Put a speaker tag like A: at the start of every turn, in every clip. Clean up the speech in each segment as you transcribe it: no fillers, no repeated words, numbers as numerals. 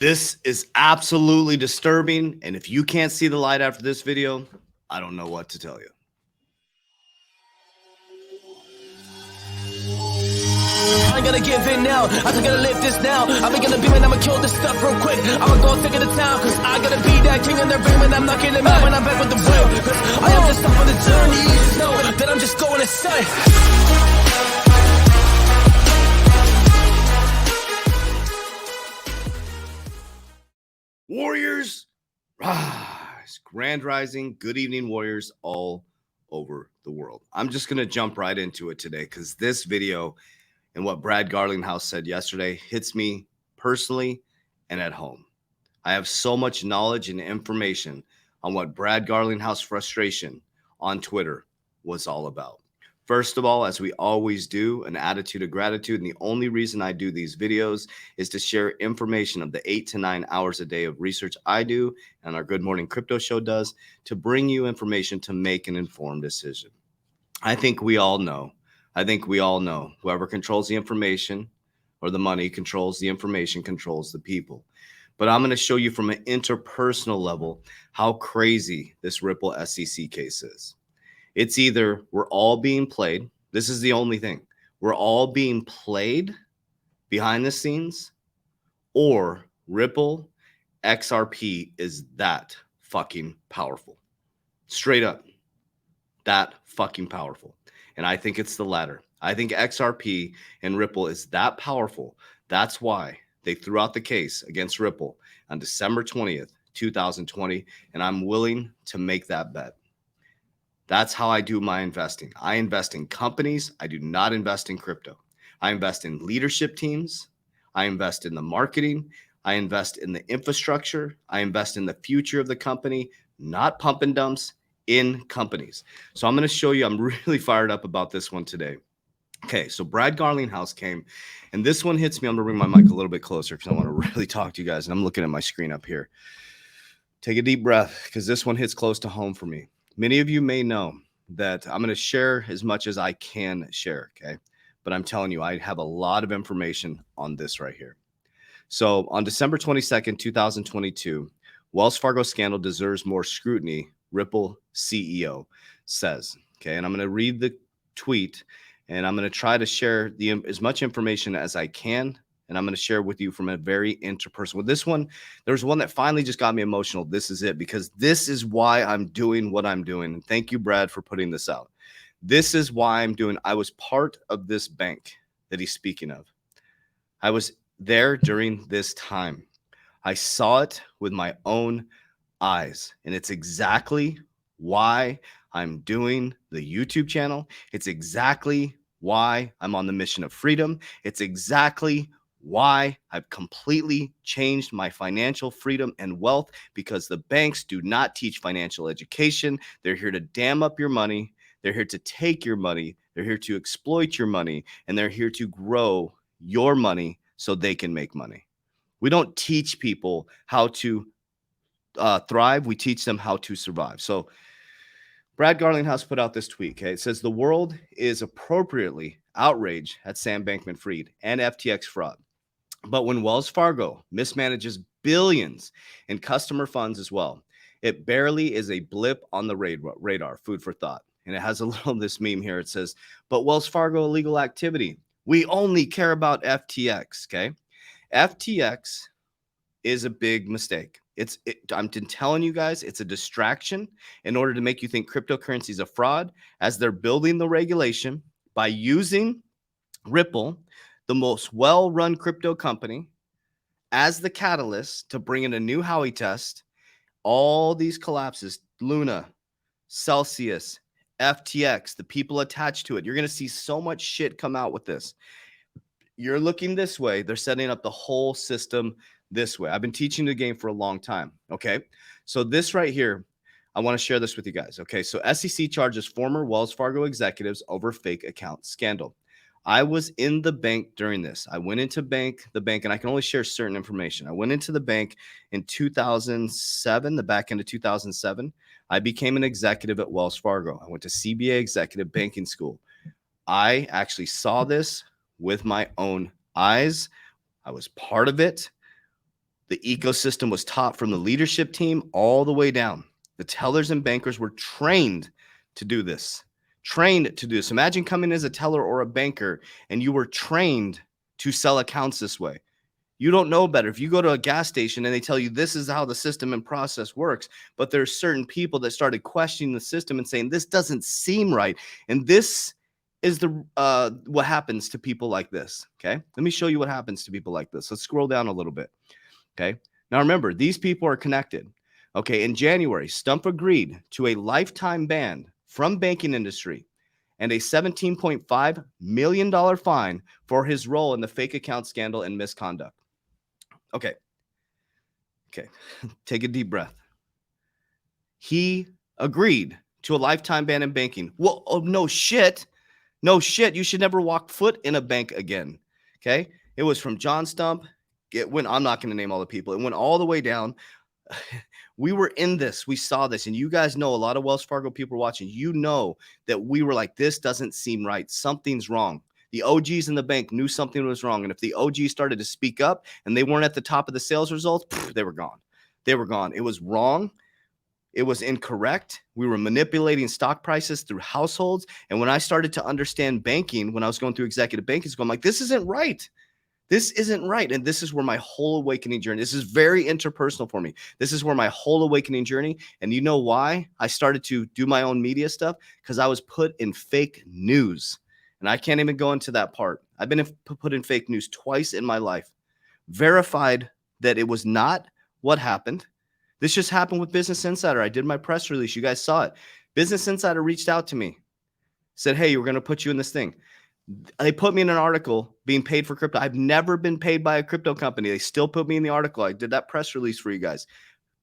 A: This is absolutely disturbing, and if you can't see the light after this video, I don't know what to tell you.
B: I ain't gonna give in now, I just gotta live this now. I'm gonna be man, I'ma kill this stuff real quick. I'ma go take it to town, cause I gotta be that king in their ring. I'm not getting mad when I'm back with the real, cause I am just up on the journey. Just know that I'm just going insane.
A: Warriors, rise. Grand Rising, good evening, Warriors all over the world. I'm just going to jump right into it today because this video and what Brad Garlinghouse said yesterday hits me personally and at home. I have so much knowledge and information on what Brad Garlinghouse frustration on Twitter was all about. First of all, as we always do, an attitude of gratitude. And the only reason I do these videos is to share information of the 8 to 9 hours a day of research I do and our Good Morning Crypto Show does to bring you information to make an informed decision. I think we all know whoever controls the information or the money controls the information, controls the people. But I'm going to show you from an interpersonal level how crazy this Ripple SEC case is. It's either we're all being played. This is the only thing. We're all being played behind the scenes, or Ripple XRP is that fucking powerful. Straight up, that fucking powerful. And I think it's the latter. I think XRP and Ripple is that powerful. That's why they threw out the case against Ripple on December 20th, 2020. And I'm willing to make that bet. That's how I do my investing. I invest in companies. I do not invest in crypto. I invest in leadership teams. I invest in the marketing. I invest in the infrastructure. I invest in the future of the company, not pump and dumps in companies. So I'm going to show you, I'm really fired up about this one today. Okay, so Brad Garlinghouse came, and this one hits me. I'm going to bring my mic a little bit closer because I want to really talk to you guys, and I'm looking at my screen up here. Take a deep breath because this one hits close to home for me. Many of you may know that I'm going to share as much as I can share, okay? But I'm telling you, I have a lot of information on this right here. So on December 22nd, 2022, Wells Fargo scandal deserves more scrutiny, Ripple CEO says, okay? And I'm going to read the tweet, and I'm going to try to share as much information as I can. And I'm going to share with you from a very interpersonal. With this one, there's one that finally just got me emotional. This is it, because this is why I'm doing what I'm doing. And thank you, Brad, for putting this out. This is why I'm doing. I was part of this bank that he's speaking of. I was there during this time. I saw it with my own eyes. And it's exactly why I'm doing the YouTube channel. It's exactly why I'm on the mission of freedom. It's exactly why I've completely changed my financial freedom and wealth, because the banks do not teach financial education. They're here to dam up your money. They're here to take your money. They're here to exploit your money, and they're here to grow your money so they can make money. We don't teach people how to thrive. We teach them how to survive. So Brad Garlinghouse put out this tweet. Okay, it says the world is appropriately outraged at Sam Bankman-Fried and FTX fraud. But when Wells Fargo mismanages billions in customer funds as well, it barely is a blip on the radar. Food for thought. And it has a little this meme here. It says, but Wells Fargo illegal activity. We only care about FTX. Okay. FTX is a big mistake. I'm telling you guys, it's a distraction in order to make you think cryptocurrency is a fraud, as they're building the regulation by using Ripple, the most well-run crypto company, as the catalyst to bring in a new Howey test. All these collapses, Luna, Celsius, FTX, the people attached to it. You're going to see so much shit come out with this. You're looking this way. They're setting up the whole system this way. I've been teaching the game for a long time. Okay. So this right here, I want to share this with you guys. Okay. So SEC charges former Wells Fargo executives over fake account scandal. I was in the bank during this. I went into the bank, and I can only share certain information. I went into the bank in 2007, the back end of 2007. I became an executive at Wells Fargo. I went to CBA Executive Banking School. I actually saw this with my own eyes. I was part of it. The ecosystem was taught from the leadership team all the way down. The tellers and bankers were trained to do this. Trained to do this. Imagine coming as a teller or a banker and you were trained to sell accounts this way. You don't know better. If you go to a gas station and they tell you this is how the system and process works, but there's certain people that started questioning the system and saying this doesn't seem right. And this is the what happens to people like this. Okay, let me show you what happens to people like this. Let's scroll down a little bit. Okay, now remember, these people are connected. Okay, in January, Stump agreed to a lifetime ban from banking industry and a $17.5 million fine for his role in the fake account scandal and misconduct. Okay, take a deep breath. He agreed to a lifetime ban in banking. Well, oh, no shit. No shit. You should never walk foot in a bank again. Okay, it was from John Stump. I'm not going to name all the people. It went all the way down. We were in this. We saw this. And you guys know, a lot of Wells Fargo people watching, you know that we were like, this doesn't seem right. Something's wrong. The OGs in the bank knew something was wrong. And if the OGs started to speak up and they weren't at the top of the sales results, they were gone. They were gone. It was wrong. It was incorrect. We were manipulating stock prices through households. And when I started to understand banking, when I was going through executive banking school, I'm like, this isn't right. This isn't right. And this is where my whole awakening journey, this is very interpersonal for me. This is where my whole awakening journey. And you know why I started to do my own media stuff? Because I was put in fake news. And I can't even go into that part. I've been put in fake news twice in my life. Verified that it was not what happened. This just happened with Business Insider. I did my press release. You guys saw it. Business Insider reached out to me. Said, hey, we're going to put you in this thing. They put me in an article being paid for crypto. I've never been paid by a crypto company. They still put me in the article. I did that press release for you guys.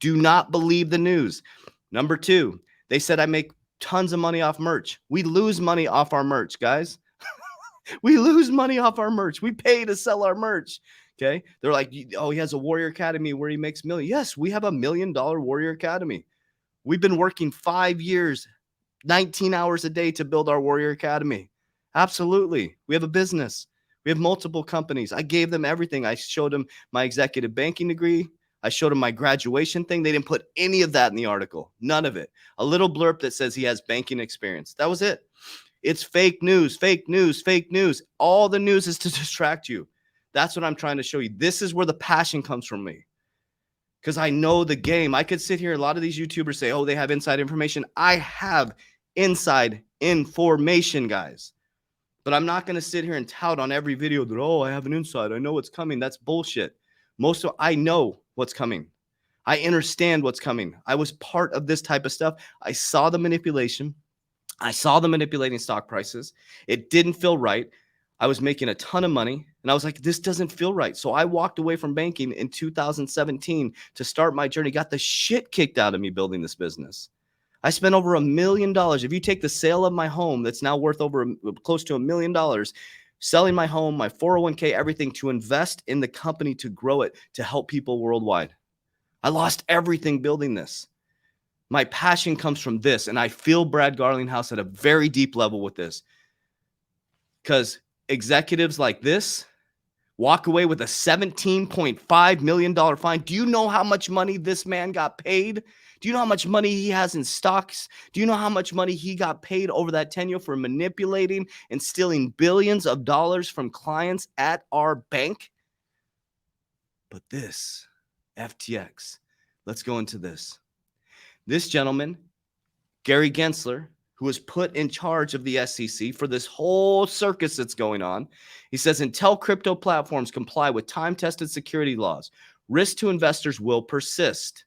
A: Do not believe the news. Number two, they said I make tons of money off merch. We lose money off our merch, guys. We lose money off our merch. We pay to sell our merch. Okay. They're like, oh, he has a Warrior Academy where he makes millions. Yes, we have $1 million Warrior Academy. We've been working 5 years, 19 hours a day to build our Warrior Academy. Absolutely. We have a business. We have multiple companies. I gave them everything. I showed them my executive banking degree. I showed them my graduation thing. They didn't put any of that in the article. None of it. A little blurb that says he has banking experience. That was it. It's fake news, fake news, fake news. All the news is to distract you. That's what I'm trying to show you. This is where the passion comes from me. Because I know the game. I could sit here. A lot of these YouTubers say, oh, they have inside information. I have inside information, guys. But I'm not going to sit here and tout on every video that, oh, I have an insight. I know what's coming. That's bullshit. I know what's coming. I understand what's coming. I was part of this type of stuff. I saw the manipulation. I saw the manipulating stock prices. It didn't feel right. I was making a ton of money. And I was like, this doesn't feel right. So I walked away from banking in 2017 to start my journey. Got the shit kicked out of me building this business. I spent over $1 million. If you take the sale of my home, that's now worth over close to $1 million, selling my home, my 401k, everything to invest in the company to grow it, to help people worldwide. I lost everything building this. My passion comes from this. And I feel Brad Garlinghouse at a very deep level with this. Because executives like this walk away with a $17.5 million fine. Do you know how much money this man got paid? Do you know how much money he has in stocks? Do you know how much money he got paid over that tenure for manipulating and stealing billions of dollars from clients at our bank? But this, FTX, let's go into this. This gentleman, Gary Gensler, who was put in charge of the SEC for this whole circus that's going on. He says, until crypto platforms comply with time-tested security laws, risk to investors will persist.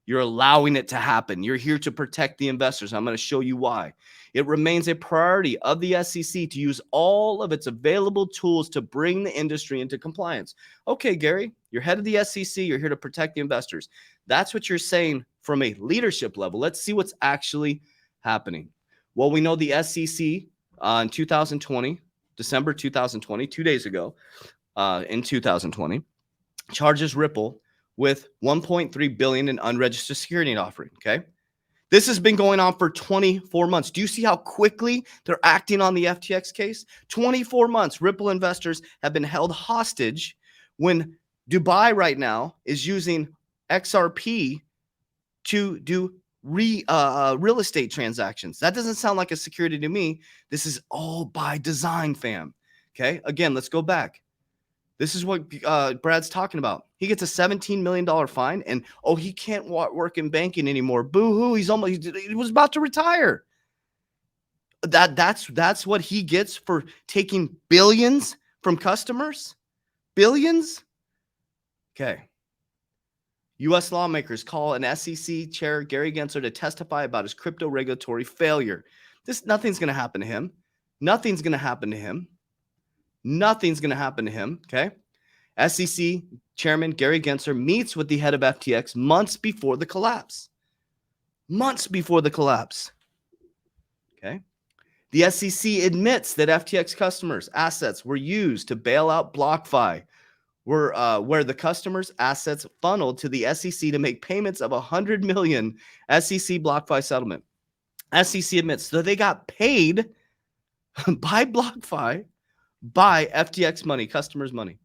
A: You're allowing it to happen. You're here to protect the investors. I'm going to show you why. It remains a priority of the SEC to use all of its available tools to bring the industry into compliance. Okay, Gary, you're head of the SEC. You're here to protect the investors. That's what you're saying from a leadership level. Let's see what's actually happening. Well, we know the SEC in 2020, December 2020, 2 days ago, in 2020, charges Ripple with $1.3 billion in unregistered security offering. Okay, this has been going on for 24 months. Do you see how quickly they're acting on the FTX case? 24 months. Ripple investors have been held hostage when Dubai right now is using XRP to do real estate transactions. That doesn't sound like a security to me. This is all by design, fam. Okay, again, let's go back. This is what Brad's talking about. He gets a $17 million fine, and he can't work in banking anymore. Boo hoo! He was about to retire. That's what he gets for taking billions from customers. Billions. Okay. U.S. lawmakers call an SEC chair, Gary Gensler, to testify about his crypto regulatory failure. Nothing's going to happen to him. Nothing's going to happen to him. Nothing's going to happen to him. Okay. SEC chairman Gary Gensler meets with the head of FTX months before the collapse. Months before the collapse. Okay. The SEC admits that FTX customers' assets were used to bail out BlockFi, where the customers' assets funneled to the SEC to make payments of $100 million SEC BlockFi settlement. SEC admits that they got paid by BlockFi, by FTX money, customers' money.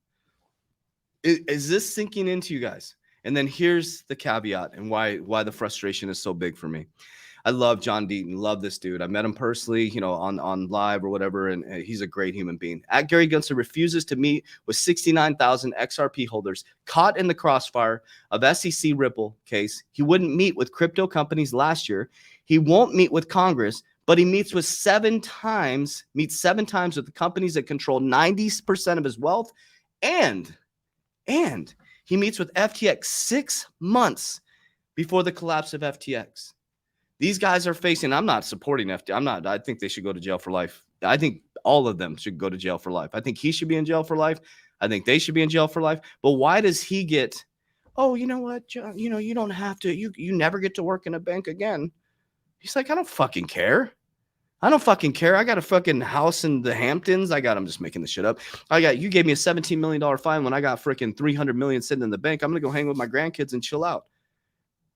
A: Is this sinking into you guys? And then here's the caveat and why the frustration is so big for me. I love John Deaton. Love this dude. I met him personally, on live or whatever, and he's a great human being. Gary Gensler refuses to meet with 69,000 XRP holders caught in the crossfire of SEC Ripple case. He wouldn't meet with crypto companies last year. He won't meet with Congress, but he meets seven times with the companies that control 90% of his wealth, and he meets with FTX 6 months before the collapse of FTX. These guys are facing, I'm not supporting FTX. I think they should go to jail for life. I think all of them should go to jail for life. I think he should be in jail for life. I think they should be in jail for life. But why does he get, you know what, John, you don't have to, you never get to work in a bank again. He's like, I don't fucking care. I don't fucking care. I got a fucking house in the Hamptons. I'm just making this shit up. You gave me a $17 million fine when I got freaking $300 million sitting in the bank. I'm going to go hang with my grandkids and chill out.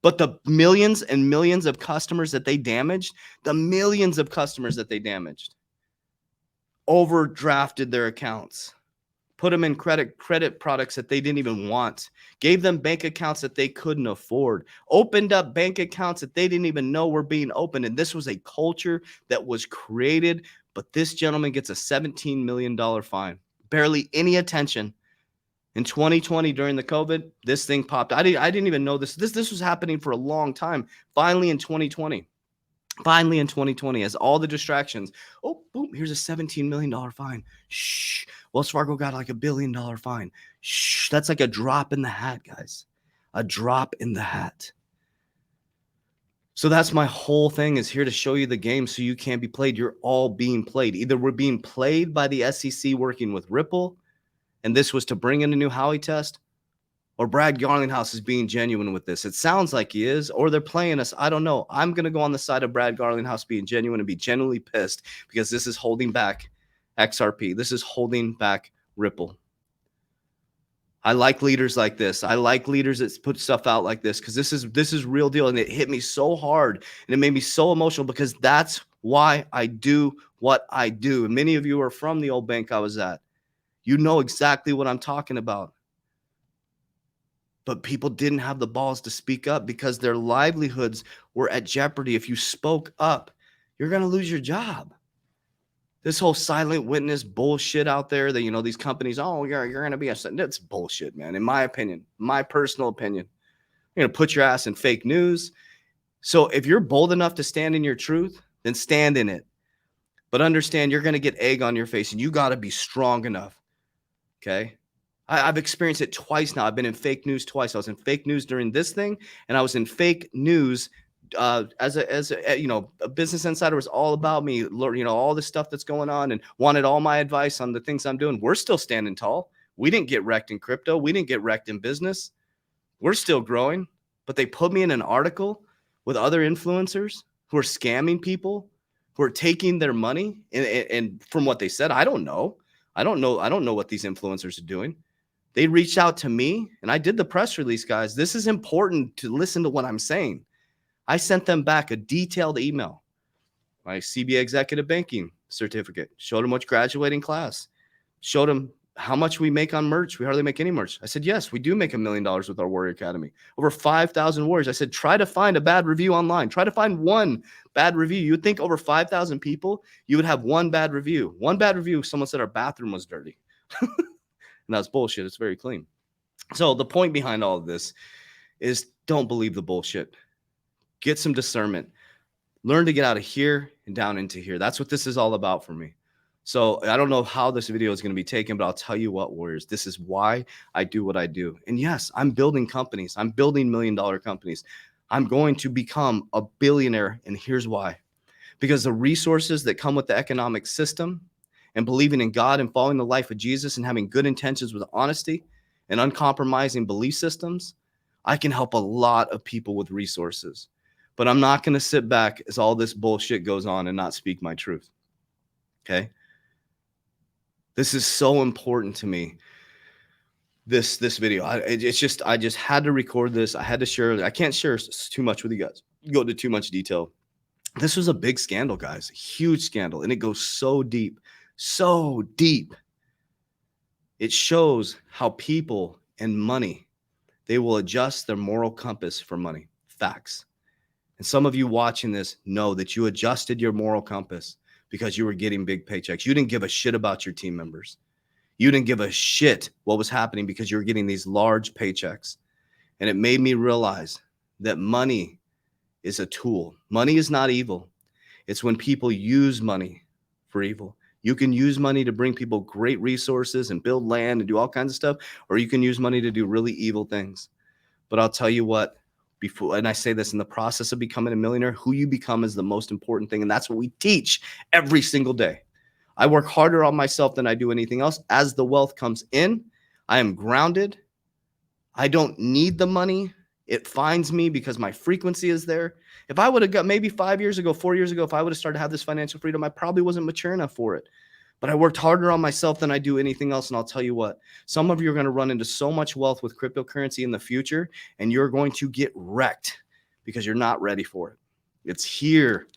A: But the millions and millions of customers that they damaged, overdrafted their accounts, put them in credit products that they didn't even want, gave them bank accounts that they couldn't afford, opened up bank accounts that they didn't even know were being opened. And this was a culture that was created. But this gentleman gets a $17 million fine, barely any attention. In 2020, during the COVID, this thing popped. I didn't even know this. This was happening for a long time. Finally in 2020, as all the distractions, boom, here's a $17 million fine. Shh. Wells Fargo got like $1 billion fine. Shh. That's like a drop in the hat, guys. A drop in the hat. So that's my whole thing, is here to show you the game so you can't be played. You're all being played. Either we're being played by the SEC working with Ripple, and this was to bring in a new Howey test, or Brad Garlinghouse is being genuine with this. It sounds like he is, or they're playing us. I don't know. I'm going to go on the side of Brad Garlinghouse being genuine and be genuinely pissed, because this is holding back XRP. This is holding back Ripple. I like leaders like this. I like leaders that put stuff out like this, because this is real deal. And it hit me so hard and it made me so emotional, because that's why I do what I do. And many of you are from the old bank I was at. You know exactly what I'm talking about. But people didn't have the balls to speak up because their livelihoods were at jeopardy. If you spoke up, you're going to lose your job. This whole silent witness bullshit out there that, these companies, you're going to be that's bullshit, man. In my opinion, my personal opinion, you're going to put your ass in fake news. So if you're bold enough to stand in your truth, then stand in it. But understand, you're going to get egg on your face, and you got to be strong enough. Okay. I've experienced it twice now. I've been in fake news twice. I was in fake news during this thing, and I was in fake news as a Business Insider was all about me, all the stuff that's going on, and wanted all my advice on the things I'm doing. We're still standing tall. We didn't get wrecked in crypto. We didn't get wrecked in business. We're still growing. But they put me in an article with other influencers who are scamming people, who are taking their money. And from what they said, I don't know. I don't know what these influencers are doing. They reached out to me, and I did the press release, guys. This is important to listen to what I'm saying. I sent them back a detailed email, my CBA executive banking certificate, showed them which graduating class, showed them how much we make on merch. We hardly make any merch. I said, yes, we do make $1 million with our Warrior Academy. Over 5,000 warriors. I said, try to find a bad review online. Try to find one bad review. You would think over 5,000 people, you would have one bad review. One bad review, someone said our bathroom was dirty. And that's bullshit. It's very clean. So the point behind all of this is don't believe the bullshit. Get some discernment. Learn to get out of here and down into here. That's what this is all about for me. So I don't know how this video is going to be taken, but I'll tell you what, warriors, this is why I do what I do. And yes, I'm building companies. I'm building $1 million companies. I'm going to become a billionaire. And here's why. Because the resources that come with the economic system and believing in God and following the life of Jesus and having good intentions with honesty and uncompromising belief systems, I can help a lot of people with resources. But I'm not going to sit back as all this bullshit goes on and not speak my truth. Okay? This is so important to me. This video. I just had to record this. I had to share it. I can't share too much with you guys. Go into too much detail. This was a big scandal, guys. A huge scandal. And it goes so deep. So deep. It shows how people and money, they will adjust their moral compass for money. Facts. And some of you watching this know that you adjusted your moral compass because you were getting big paychecks. You didn't give a shit about your team members. You didn't give a shit what was happening because you were getting these large paychecks. And it made me realize that money is a tool. Money is not evil. It's when people use money for evil. You can use money to bring people great resources and build land and do all kinds of stuff, or you can use money to do really evil things. But I'll tell you what, before, and I say this, in the process of becoming a millionaire, who you become is the most important thing. And that's what we teach every single day. I work harder on myself than I do anything else. As the wealth comes in, I am grounded. I don't need the money. It finds me because my frequency is there. If I would have got maybe 5 years ago, 4 years ago, if I would have started to have this financial freedom, I probably wasn't mature enough for it. But I worked harder on myself than I do anything else. And I'll tell you what, some of you are going to run into so much wealth with cryptocurrency in the future, and you're going to get wrecked because you're not ready for it. It's here.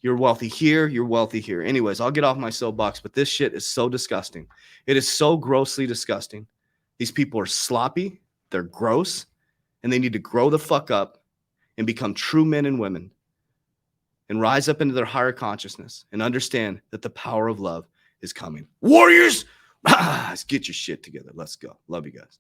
A: You're wealthy here. You're wealthy here. Anyways, I'll get off my soapbox, but this shit is so disgusting. It is so grossly disgusting. These people are sloppy. They're gross. And they need to grow the fuck up and become true men and women and rise up into their higher consciousness and understand that the power of love is coming. Warriors, let's get your shit together. Let's go. Love you guys.